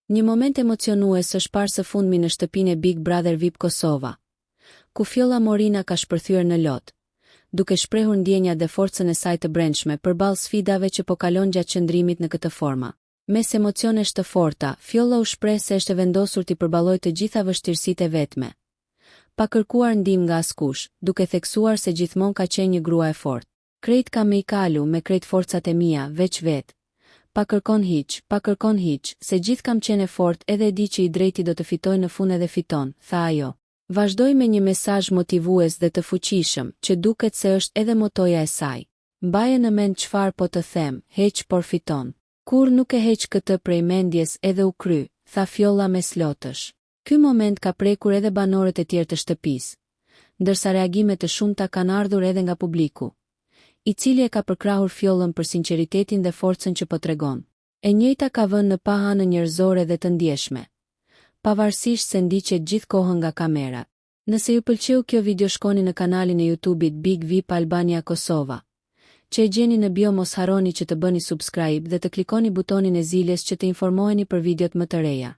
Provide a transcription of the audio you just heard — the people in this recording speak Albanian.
Një moment emocionues është parë së fundmi në shtëpinë e Big Brother VIP Kosova, ku Fjolla Morina ka shpërthyer në lot, duke shprehur ndjenjat dhe forcën e saj të brendshme përballë sfidave që po kalon gjatë qëndrimit në këtë forma. Mes emocionesh të forta, Fjolla u shpreh se është e vendosur t'i përballojë të gjitha vështirësitë e vetme, pa kërkuar ndihmë nga askush, duke theksuar se gjithmonë ka qenë një grua e fortë. Krejt kam me i kalu me krejt forcat e mia, veç vet. Pa kërkon hiq, se gjithë kam qenë e fortë edhe e di që i drejti do të fitoj në fund edhe fiton, tha ajo. Vazhdoi me një mesazh motivues dhe të fuqishëm, që duket se është edhe motoja e saj. Mbaje në mend çfarë po të them, heq por fiton. Kur nuk e heq këtë prej mendjes edhe u kry, tha Fjolla me slotësh. Ky moment ka prekur edhe banorët e tjerë të shtëpisë, ndërsa reagimet të shumta kanë ardhur edhe nga publiku, i cili e ka përkrahur Fjollën për sinqeritetin dhe forcën që po tregon. E njëjta ka vënë në pa anën njerëzore dhe të ndjeshme, pavarësisht se ndiqet gjithkohën nga kamerat. Nëse ju pëlqeu kjo video, shkoni në kanalin e YouTube-it Big VIP Albania Kosova, që e gjeni në bio. Mos harroni që të bëni subscribe dhe të klikoni butonin e ziljes që të informoheni për videot më të reja.